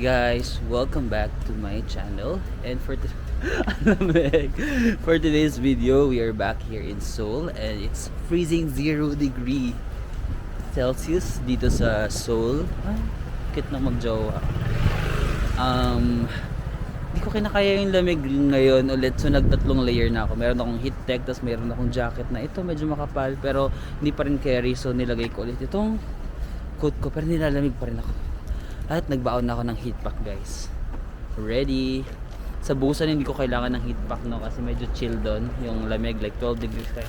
guys, welcome back to my channel. And for for today's video, we are back here in Seoul and it's freezing 0 degree Celsius dito sa Seoul. Kit na magjowa. Hindi ko kinakaya yung lamig ngayon ulit, so nagtatlong layer na ako. Meron akong heat tech, tapos meron akong jacket na ito medyo makapal pero hindi pa rin carry, so nilagay ko ulit itong coat ko pero nilalamig pa rin ako. At nagbaon na ako ng heat pack, guys. Ready. Sa Busan hindi ko kailangan ng heat pack, no, kasi medyo chill doon yung lamig, like 12 degrees tayo.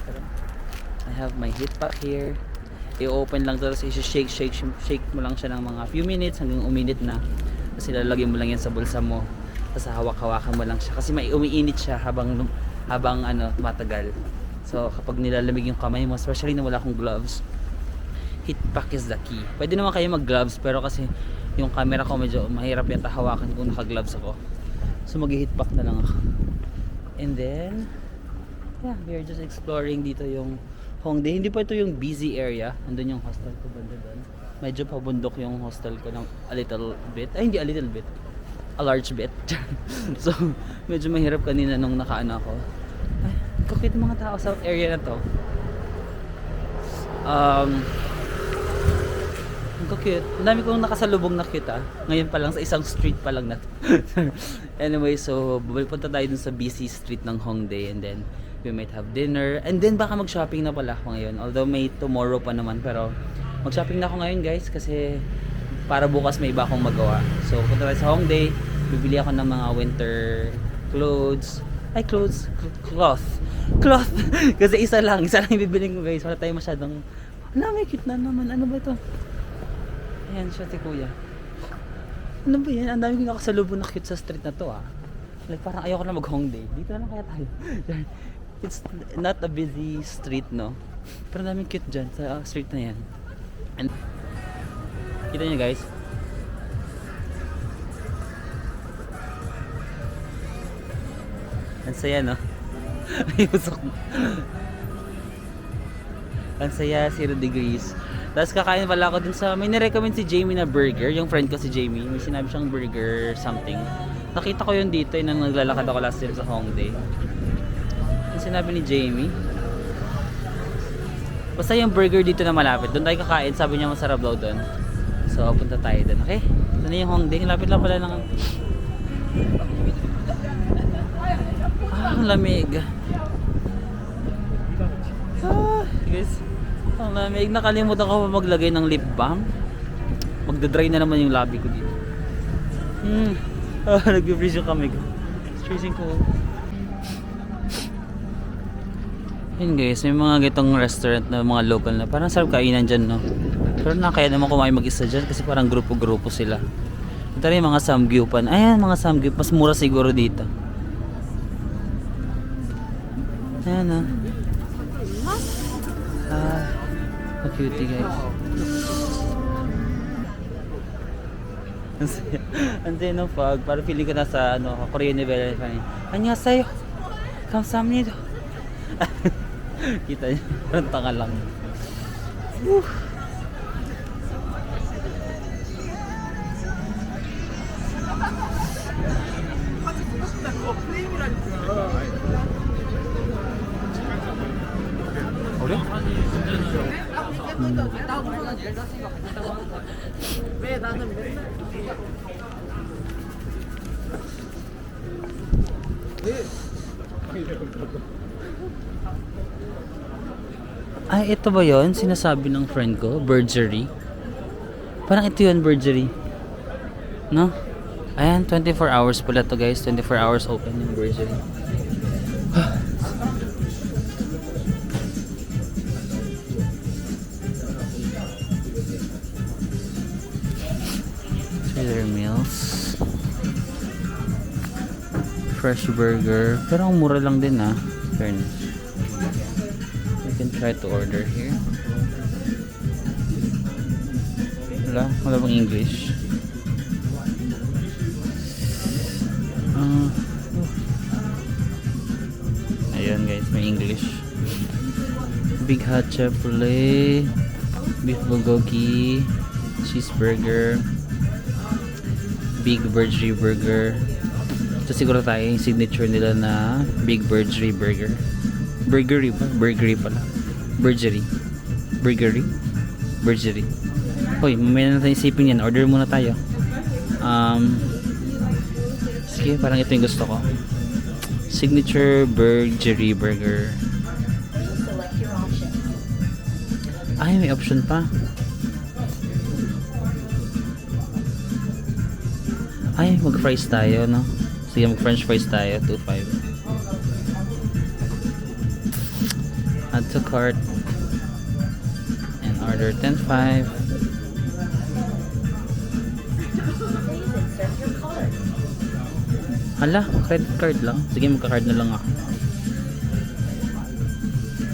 I have my heat pack here. I-open lang to, tapos shake mo lang siya ng mga few minutes hanggang uminit na. Kasi lalagyan mo lang yan sa bulsa mo. Tapos hawak-hawakan mo lang siya kasi may umiinit siya habang matagal. So kapag nilalamig yung kamay mo, especially na wala akong gloves, heat pack is the key. Pwede naman kayo mag gloves pero kasi yung camera ko medyo mahirap yata hawakan kung naka gloves ako. So mag heat pack na lang ako. And then yeah, we are just exploring dito yung Hongdae. Hindi pa ito yung busy area. Andun yung hostel ko banda doon. Medyo pabundok yung hostel ko ng a little bit. Ay, hindi a little bit, a large bit. So medyo mahirap kanina nung nakaano ako. Ay, kakit mga tao sa area na to. Ang cute. Ang dami kong nakasalubong na cute, ah. Ngayon pa lang sa isang street pa lang na. Anyway, so punta tayo dun sa busy street ng Hongdae and then we might have dinner and then baka mag-shopping na pala ako ngayon. Although may tomorrow pa naman, pero mag-shopping na ako ngayon, guys, kasi para bukas may iba akong magawa. So punta tayo sa Hongdae, bibili ako ng mga winter clothes. Cloth. Kasi isa lang bibiling ko, guys. Wala tayo masyadong, may cute na naman. Ano ba ito? Ayan siya, si kuya. Ano ba yan? Ang dami kong nakasalubong na cute sa street na to, ah. Like parang ayoko na mag-Hongdae. Dito na lang kaya tayo. It's not a busy street, no? Pero ang daming cute dyan sa street na yan. And kita nyo, guys. Ang saya, no? Ayusok mo. Ang saya, 0 degrees. Tapos kakain pala ako dun sa, may nirecommend si Jamie na burger, yung friend ko si Jamie, may sinabi siyang burger something. Nakita ko yun dito, nang naglalakad ako last year sa Hongdae. Yung sinabi ni Jamie, basta yung burger dito na malapit, doon tayo kakain, sabi niya masarap daw doon. So punta tayo doon, okay? Ito na yung Hongdae, lapit lang pala ng, ang lamig. Guys, ang lamig. Nakalimutan ko pa maglagay ng lip balm. Magdadry na naman yung labi ko dito. Nag-freeze yung kamay ko. It's freezing cold. Yun, guys, may mga gitong restaurant na mga local na parang sarap kainan dyan, no? Pero nakaya naman kumain mag-isa dyan kasi parang grupo-grupo sila. Ito rin yung mga samgyupan. Ayan, mga samgyup. Mas mura siguro dito. Ayan, ah. Cutie, guys. Ang saya ng fog. Parang feeling ko nasa Korean novel. Annyeonghaseyo. Kamsahamnida. Kita niyo. Parang tanga lang. Ore? Ay, ito ba yon? Sinasabi ng friend ko, Burgery. Parang ito yun, Burgery. No? Ayan, 24 hours pala to, guys. 24 hours open yung Burgery. Trailer meals, fresh burger, pero ang mura lang din, ah. Fairness. We can try to order here. Wala bang English? Ayan, guys, may English. Big hot chipotle, beef bulgogi, cheeseburger, Big Burgery Burger. Ito siguro tayo yung signature nila na Big Burgery Burger. Burgery ba? Burgery pala. Burgery. Burgery? Burgery. Hoy, mamaya na tayo isipin yan. Order muna tayo. Sige, parang ito yung gusto ko. Signature Burgery Burger. Ay, may option pa. Ay, mag-fries tayo, no? Sige, mag-french fries tayo. 2.5. Add to cart. And order 10.5. Hala, credit card lang. Sige, magka-card na lang ako.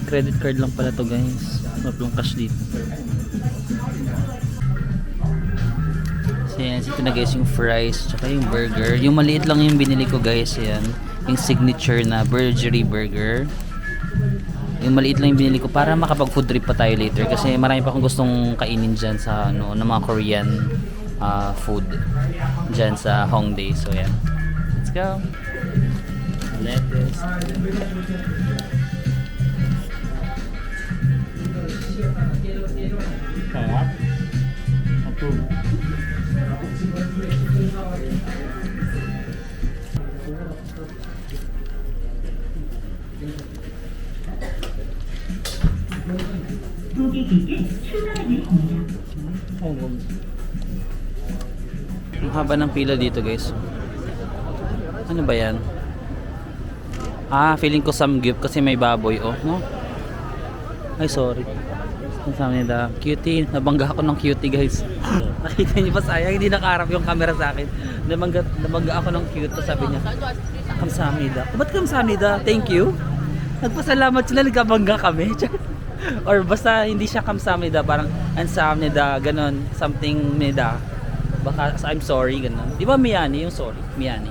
Credit card lang pala to, guys. Walang cash dito. So yan, ito na guys yung fries tsaka yung burger. Yung maliit lang yung binili ko guys. Yan, yung signature na Burgery Burger. Yung maliit lang yung binili ko para makapag food trip pa tayo later. Kasi marami pa akong gustong kainin dyan sa ano, ng mga Korean food dyan sa Hongdae. So yan, let's go. Lettuce. Sarap. Approve. Ang haba ng pila dito guys. Ano ba yan? Feeling ko samgyup kasi may baboy no? Ay sorry. Ang sabi nila, cutie. Nabangga ako ng cutie guys. Nakita niyo ba, sayang hindi nakaharap yung camera sa akin. Nabangga ako ng cute. Sabi niya, kamsahamnida. Ba't kamsahamnida? Thank you. Nagpasalamat sila, nagkabangga kami. Or basta hindi siya kamsahamnida, parang ansahamnida, ganon, something nida. Baka I'm sorry, ganon. Di ba Miyani yung sorry? Miyani.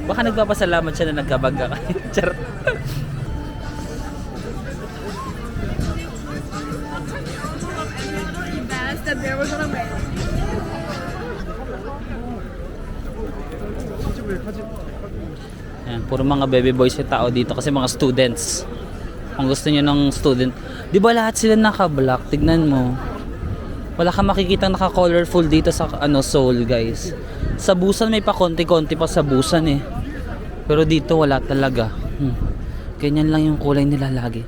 Baka nagpapasalamat siya na nagkabangga kami. Charot. Ayan, puro mga baby boys yung tao dito kasi mga students. Kung gusto niyo ng student, di ba lahat sila naka-black? Tignan mo. Wala kang makikita naka-colorful dito sa Seoul, guys. Sa Busan may pa konti-konti pa sa Busan eh. Pero dito wala talaga. Ganyan lang yung kulay nila lagi.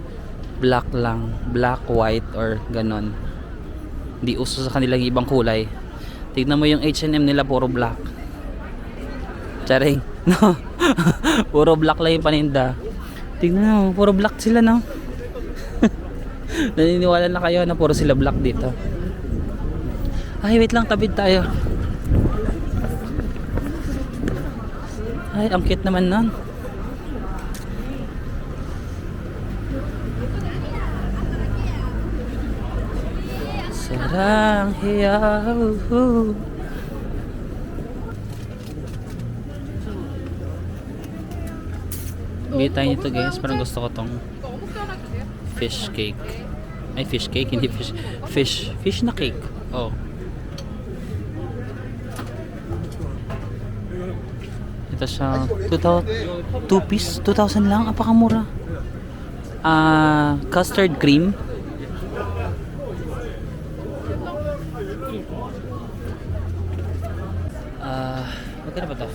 Black lang, black, white or ganon. Di uso sa kanilang ibang kulay. Tignan mo yung H&M nila, puro black. Charing. No. Puro black lang yung paninda. Tignan mo, puro black sila, no. Naniniwala na kayo na puro sila black dito. Ay, wait lang, tabid tayo. Ay, ang cute naman nun. Sarang hiyaw. Bili tayo nito guys, parang gusto ko tong fish cake. Ay, fish cake, hindi fish na cake. Oh. Ito siya, 2 piece, 2,000 lang, apakamura. Custard cream. Magkano ba ito?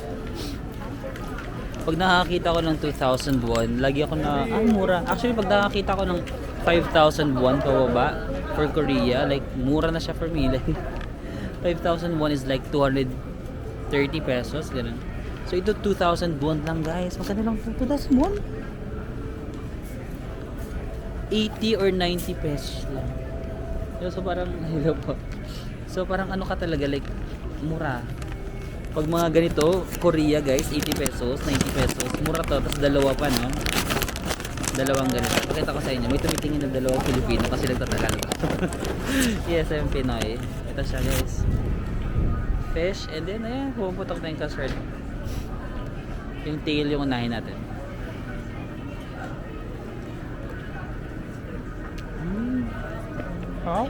Pag nakakita ko ng 2,000 won, lagi ako na, mura. Actually, pag nakakita ko ng 5,000 won pababa for Korea, like, mura na siya for me. Like, 5,000 won is like 230 pesos, ganun. So, ito 2,000 won lang, guys. Magkano lang 2,000 won? 80 or 90 pesos lang. So, parang, so, parang ano ka talaga, like, mura. Pag mga ganito, Korea guys, 80 pesos, 90 pesos. Mura to, tapos dalawa pa, no? Dalawang ganito. Pakita ko sa inyo, may tumitingin ng dalawang Pilipino kasi nagtatagal. Yes, I'm Pinoy. Ito siya guys. Fish, and then, ayan, pumuputok na yung custard. Yung tail yung unahin natin. Sarap.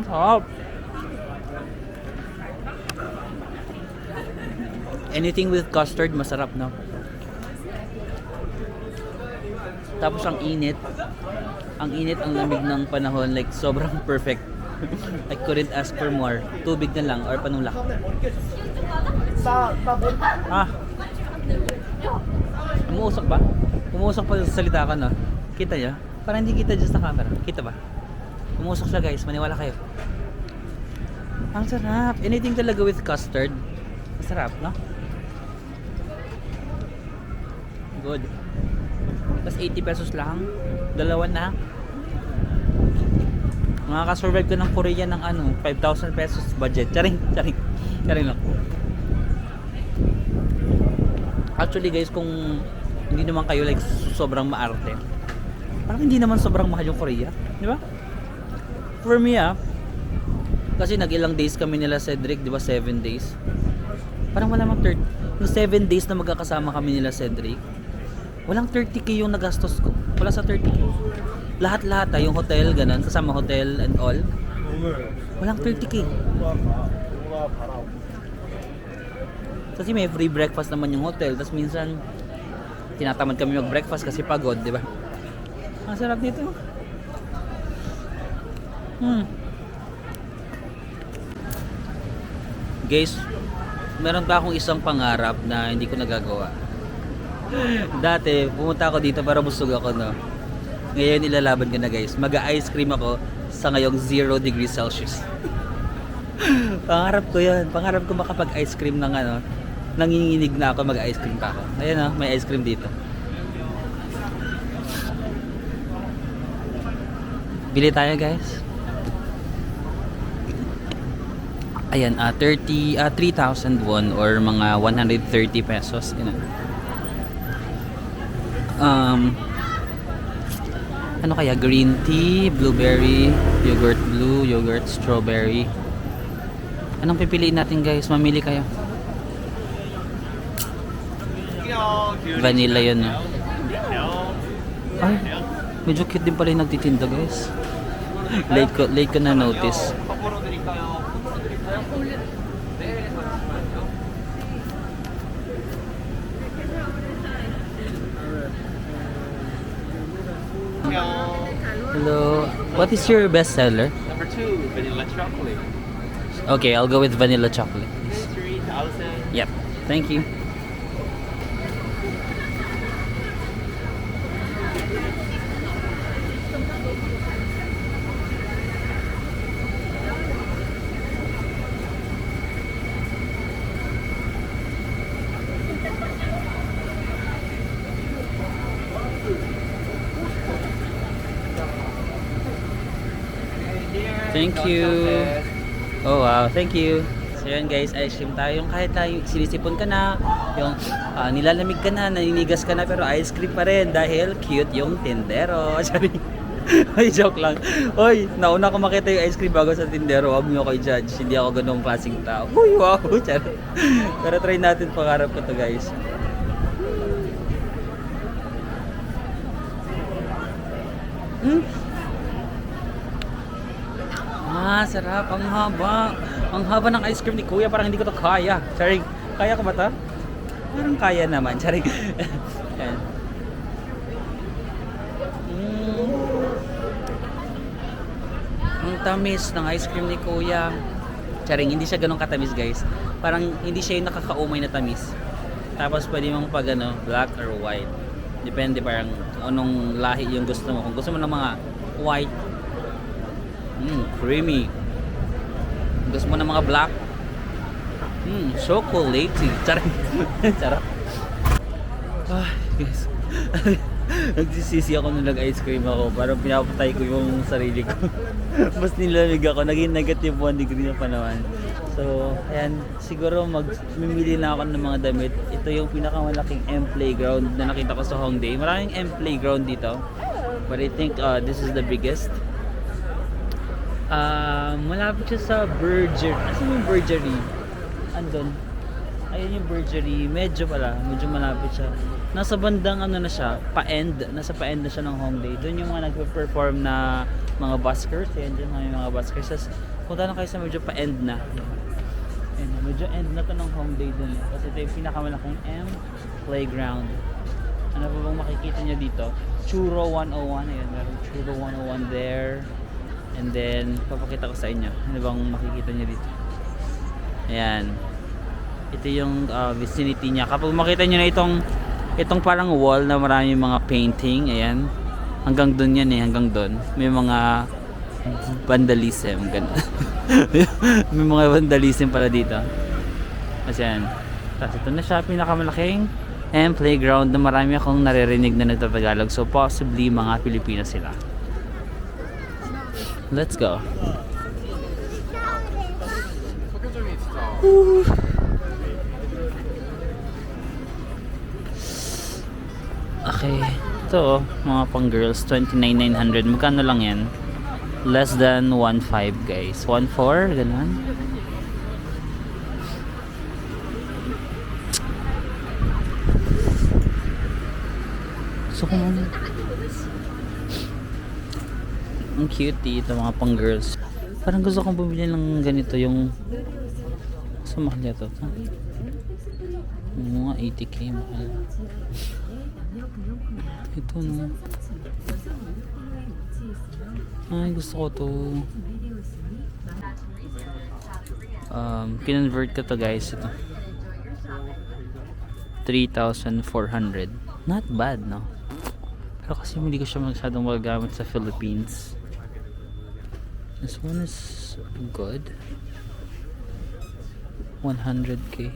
Sarap. Anything with custard, masarap, no? Tapos ang init. Ang init, ang lamig ng panahon. Like, sobrang perfect. I couldn't ask for more. Tubig na lang or panulak. Ah. Umuusok ba? Umuusok pa sa salita ka, no? Kita niya? Parang hindi kita dyan sa camera. Kita ba? Umuusok siya, guys. Maniwala kayo. Ang sarap. Anything talaga with custard. Masarap, no? Good. Tapos 80 pesos lang. Dalawa na. Makaka-survive ka ng Korea ng 5,000 pesos budget. Charing lang. Actually guys, kung hindi naman kayo like sobrang maarte, parang hindi naman sobrang mahal yung Korea, di ba? For me kasi nag-ilang days kami nila Cedric, di ba? 7 days. Parang wala mang 30. Yung 7 days na magkakasama kami nila Cedric, walang 30k yung nagastos ko. Wala sa 30k. Lahat-lahat yung hotel, ganun, kasama hotel and all. Walang 30k. Kasi may free breakfast naman yung hotel. Tapos minsan, tinatamad kami mag-breakfast kasi pagod, di ba? Ang sarap nito. Guys, meron pa akong isang pangarap na hindi ko nagagawa. Dati, pumunta ako dito para busog ako, no? Ngayon ilalaban ko na guys. Mag-ice cream ako sa ngayong 0 degrees Celsius. Pangarap ko yan. Pangarap ko makapag-ice cream ng nanginginig na ako, mag-ice cream pa ako. Ayan may ice cream dito. Bili tayo guys. Ayan, 3,000 won or mga 130 pesos. Ano kaya? Green tea, blueberry, yogurt blue, yogurt strawberry. Anong pipiliin natin guys? Mamili kayo. Vanilla yun. Ay, medyo cute din pala yung nagtitinda guys. Late ko na notice. Hello. What is your best seller? Number 2, vanilla chocolate. Okay, I'll go with vanilla chocolate. 3,000. Yep. Thank you. Thank you. Oh wow, thank you. So yun guys, ice cream tayo. Yung kahit tayo sinisipon ka na, yung nilalamig ka na, naninigas ka na, pero ice cream pa rin dahil cute yung tindero. Sorry. Ay, joke lang. Oy, nauna ko makita yung ice cream bago sa tindero. Huwag niyo ako i-judge. Hindi ako ganung klaseng tao. Uy, wow. Pero try natin, pangarap ko to guys. Sarap. Ang haba. Ang haba ng ice cream ni Kuya. Parang hindi ko to kaya. Charing, kaya ko ba to? Parang kaya naman. Charing. Yan. Ang tamis ng ice cream ni Kuya. Charing, hindi siya ganun katamis guys. Parang hindi siya yung nakakaumay na tamis. Tapos pwede mong pag black or white. Depende parang anong lahi yung gusto mo. Kung gusto mo ng mga white, creamy. Gusto mo ng mga black, chocolatey. Charot. Charot. Guys. Nagsisisi ako nung nag-ice cream ako. Parang pinapatay ko yung sarili ko. Mas nilamig ako. Naging negative 1 degree na pa naman. So, ayan. Siguro mamili na ako ng mga damit. Ito yung pinakamalaking M playground na nakita ko sa Hongdae. Maraming M playground dito. But I think this is the biggest. Malapit siya sa Burgery. Asan yung Burgery? Andun. Ayun yung Burgery. Medyo malapit siya. Nasa bandang na siya, pa-end. Nasa pa-end na siya ng Hongdae. Doon yung mga nagpe-perform na mga buskers. Ayan dyan mga buskers. Punta na kayo sa medyo pa-end na. Ayan. Medyo end na to ng home day dun eh. Kasi ito yung pinakamalaking M playground. Ano pa bang makikita nyo dito? Churro 101. Ayan, meron Churro 101 there. And then, papakita ko sa inyo. Ano bang makikita nyo dito? Ayan. Ito yung vicinity niya. Kapag makita nyo na itong parang wall na maraming mga painting. Ayan. Hanggang dun yan eh. Hanggang dun. May mga vandalism. Ganun. May mga vandalism pala dito. Kasi yan. Tapos ito na siya. Pinakamalaking and playground na marami akong naririnig na nagtatagalog. So possibly mga Pilipino sila. Let's go. Okay. Ito mga pang girls. 29,900. Magkano lang yan? Less than 1.5 guys. 1.4 ganun. So kung ano, ang cutie ito mga pang girls. Parang gusto kong bumili ng ganito yung sa mahal to. Mga 80k mahal. Ito no. Ay gusto ko to. Kinonvert ko to guys ito. 3,400. Not bad no. Pero kasi hindi ko siya masyadong magagamit sa Philippines. This one is good. 100k.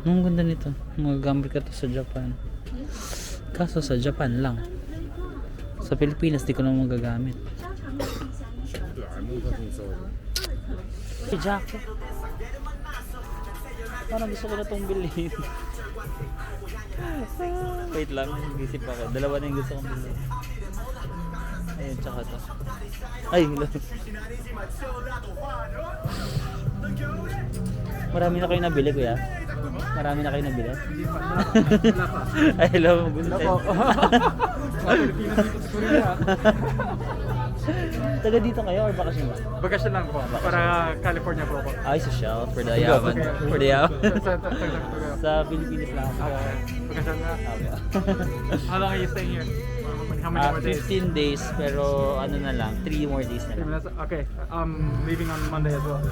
Ang ganda nito. Magagamit ka to sa Japan. Kaso sa Japan lang. Sa Pilipinas di ko na magagamit. Si jacket. Parang gusto ko na itong bilhin. Wait lang, isip ako. Dalawa na yung gusto kong bilhin. Ayun, tsaka to. Ay, hello. Marami na kayo nabili, kuya? Marami na kayo nabili? Ay, hello. Gusto tayo. Taga dito kayo or bakasyon ba? Bakasyon lang po. Para California po ako. Ay, social. For the yaman. For the yaman. Sa Pilipinas lang ako. Bakasyon na. Okay. How long are you staying here? How many more days? 15 days pero ano na lang, 3 more days na 3 lang. minutes? Okay. Leaving on Monday as well.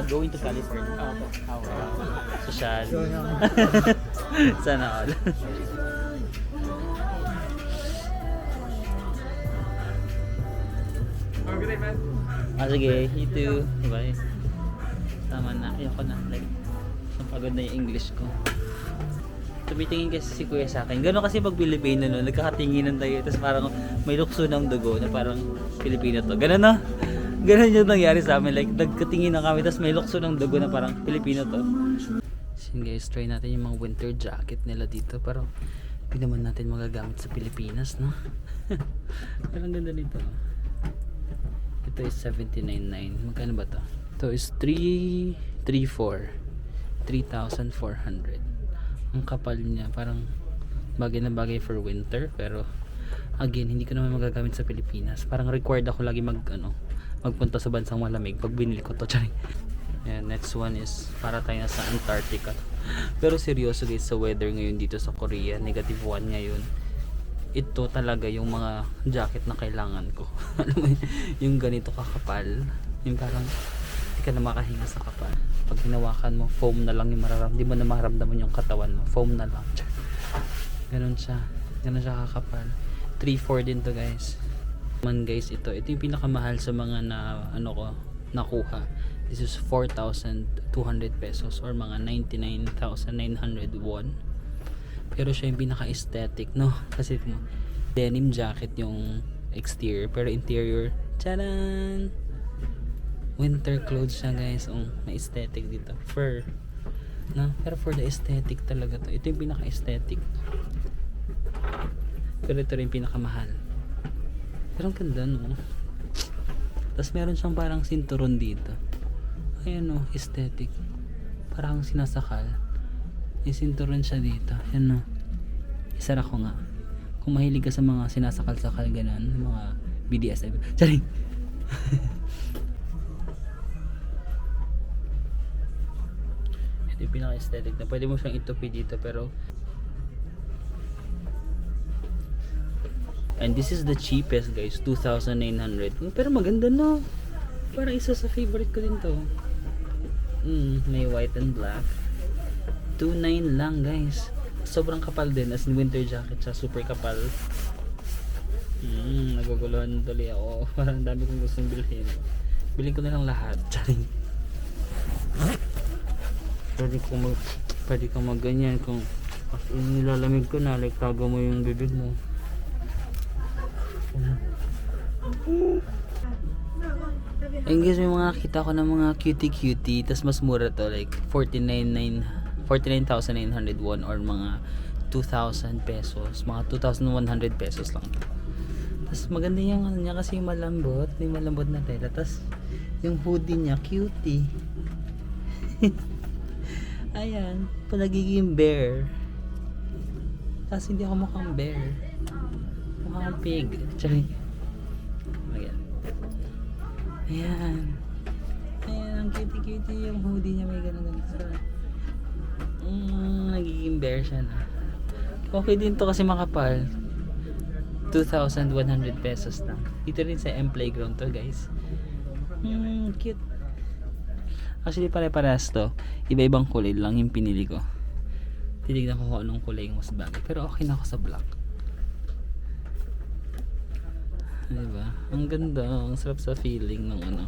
Going to California. Social. Sana all. Have a good day, man. Sige, you too. Bye. Tama na, ayoko na. Like, pagod na yung English ko. Tumitingin kasi si kuya sa akin. Gano'n kasi pag Pilipino no, nagkakatinginan tayo. Tapos parang may lukso ng dugo na parang Pilipino to. Gano'n no? Gano'n yung nangyari sa amin. Like, nagkatingin na kami. Tapos may lukso ng dugo na parang Pilipino to. So guys, try natin yung mga winter jacket nila dito. Pero hindi naman natin magagamit sa Pilipinas, no? Parang ganda nito. Ito is 79.9. Magkano ba to? Ito is 3,400. Ang kapal niya, parang bagay na bagay for winter, pero again, hindi ko naman magagamit sa Pilipinas. Parang required ako lagi magpunta sa bansang malamig pag binili ko to. And next one is para tayo sa Antarctica. Pero seryoso guys, sa weather ngayon dito sa Korea, -1 ngayon. Ito talaga yung mga jacket na kailangan ko. Alam mo yung ganito kakapal, yung parang hindi ka na makahinga sa kapal. Pag hinawakan mo, foam na lang yung mararamdaman. Hindi mo na maramdaman yung katawan mo, foam na lang. Ganun siya kakapal. 3,400 din to guys. Man guys, ito yung pinakamahal sa mga nakuha. This is 4,200 pesos or mga 99,900 won. Pero siya yung pinaka-aesthetic, no? Kasi denim jacket yung exterior, pero interior, tcharan! Winter clothes siya guys. May aesthetic dito. Fur. No? Pero for the aesthetic talaga to. Ito yung pinaka-aesthetic. Pero ito rin yung pinakamahal. Pero ang ganda no? Tapos meron siyang parang sinturon dito. Ayan o, aesthetic. Parang sinasakal. May sinturon siya dito. Ayan o. Isara ko nga. Kung mahilig ka sa mga sinasakal-sakal ganon, mga BDSM. Charing! yung pinaka-aesthetic na pwede mo siyang itupi dito pero and this is the cheapest guys, 2,900. Pero maganda no. Parang isa sa favorite ko din to. May white and black. 2,900 lang guys. Sobrang kapal din as in winter jacket siya, super kapal. Naguguluhan tuloy ako. Parang dami kong gustong bilhin. Bilhin ko na lang lahat. Charing. Pwede kong mag ganyan kung as in nilalamig ko na like tago mo yung bibig mo. Ayun guys, may mga nakita ko ng mga cutie tas mas mura to like 49,900 won or mga 2,000 pesos, mga 2,100 pesos lang. Tas maganda yung ano niya kasi malambot, may malambot na tela. Tas yung hoodie niya cutie. Ayan, palagiging bear. Kasi hindi ako mukhang bear. Mukhang pig. Charing. Ayan. Ayan. Ayan, ang cutie yung hoodie niya. May ganun. Nagiging bear siya na. Okay din to kasi makapal. 2,100 pesos lang. Dito rin sa M Playground to guys. Cute. Actually pare-parehas to. Iba-ibang kulay lang yung pinili ko. Tinignan ko kung anong kulay yung mas bagay. Pero okay na ako sa black. Diba? Ang ganda. Ang sarap sa feeling ng ano,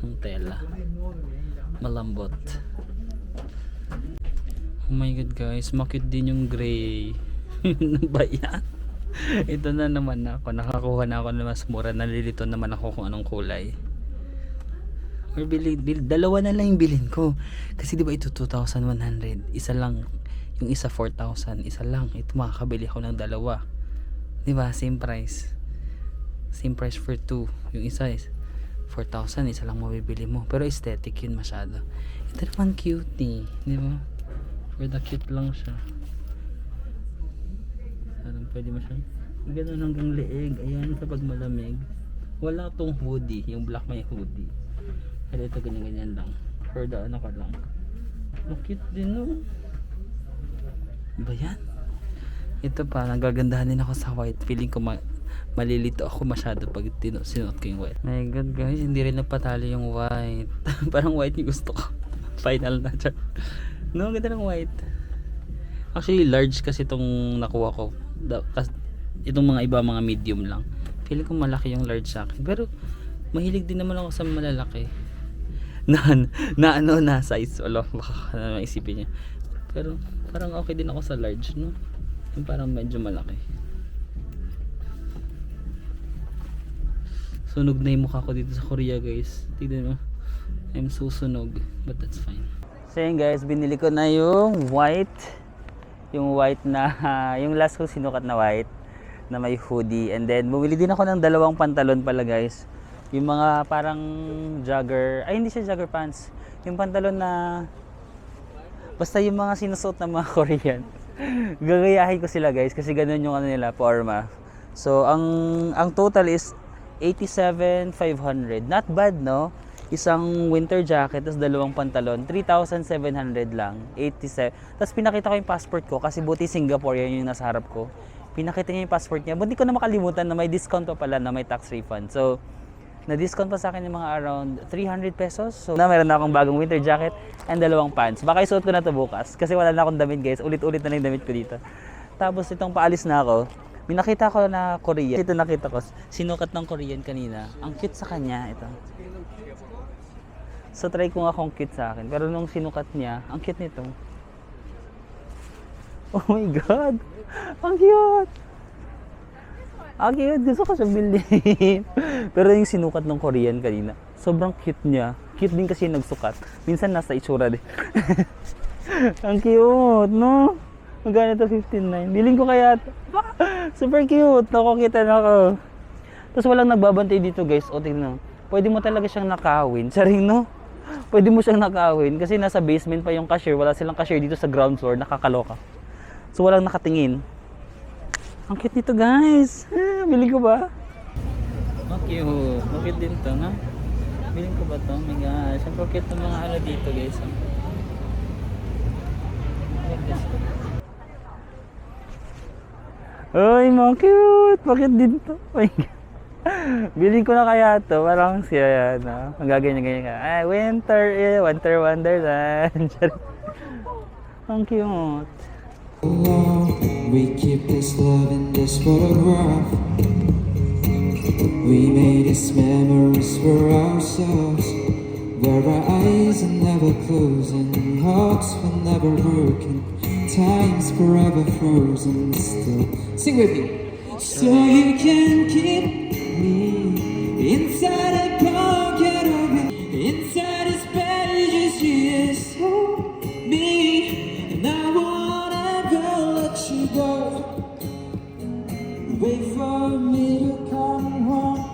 ng tela. Malambot. Oh my god guys, makit din yung gray. Ano ba yan? Ito na naman ako. Nakakuha na ako na mas mura. Nalilito naman ako kung anong kulay. Or dalawa na lang yung bilhin ko. Kasi diba ito 2,100. Isa lang. Yung isa 4,000. Isa lang. Ito makakabili ako ng dalawa. Diba? Same price. Same price for two. Yung isa is 4,000. Isa lang mabibili mo. Pero aesthetic yun masyado. Ito naman cutie. Diba? For the cute lang siya. Parang pwede mo siya. Ganun hanggang leeg. Ayan sa pagmalamig. Wala tong hoodie. Yung black may hoodie. Kaya ito ganyan lang. For the ano ka lang. Ang cute din no. Ba yan? Ito pa, nagagandahan din ako sa white. Feeling ko malilito ako masyado pag sinuot ko yung white. My god guys, hindi rin nagpatalo yung white. Parang white yung gusto ko. Final na siya. No, ganda ng white. Actually large kasi itong nakuha ko. Itong mga iba mga medium lang. Feeling ko malaki yung large sa akin. Pero mahilig din naman ako sa malalaki. Na size. Wala, baka maisipin niya. Pero parang okay din ako sa large, no? Yung parang medyo malaki. Sunog na yung mukha ko dito sa Korea guys. Tignan mo. I'm so sunog. But that's fine. So yun guys, binili ko na yung white. Yung white na, yung last ko sinukat na white. Na may hoodie. And then bumili din ako ng dalawang pantalon pala guys. Yung mga parang jogger. Ay hindi siya jogger pants. Yung pantalon na basta yung mga sinusuot ng mga Korean. Gagayahin ko sila guys kasi ganun yung ano nila, forma. So ang total is 87,500. Not bad no? Isang winter jacket tapos dalawang pantalon, 3,700 lang. 87. Tapos pinakita ko yung passport ko kasi buti Singapore yan yung nasa harap ko. Pinakita niya yung passport niya. Buti ko na makalimutan na may discount pa pala na may tax refund. So na-discount pa sa akin yung mga around 300 pesos. So meron na akong bagong winter jacket and dalawang pants. Baka isuot ko na to bukas kasi wala na akong damit guys. Ulit-ulit na lang yung damit ko dito. Tapos itong paalis na ako, may nakita ko na Korean. Ito nakita ko, sinukat ng Korean kanina. Ang cute sa kanya ito. So try ko nga kung cute sa akin. Pero nung sinukat niya, ang cute nito. Oh my god! Ang cute! Ang cute! Gusto ko siyang bilhin. Pero yung sinukat ng Korean kanina, sobrang cute niya. Cute din kasi yung nagsukat. Minsan nasa itsura din. Ang cute, no? Magkano ito? 15,900. Bilhin ko kaya ito. Super cute. Nakakita na ako. Tapos walang nagbabantay dito guys. O tingnan. Pwede mo talaga siyang nakawin. Saring no? Pwede mo siyang nakawin. Kasi nasa basement pa yung cashier. Wala silang cashier dito sa ground floor. Nakakaloka. So walang nakatingin. Ang cute nito guys. Bilhin ko ba? Okay, cute din to, ha? Bilhin ko ba to? Oh my gosh. Ang cute ng mga ano dito guys. Uy, mga cute! Bakit din to? Oh my God. Biling ko na kaya to. Parang siya yan. Ang gaganyan-ganyan ka. Ay, winter wonderland. Ang cute. We keep this love in this photograph. We made these memories for ourselves, where our eyes are never closing, hearts were never broken, time's forever frozen still. Sing with me. So you can keep me inside a pocket of it, inside this pages you hold me, and I won't ever let you go. Wait for me to come home.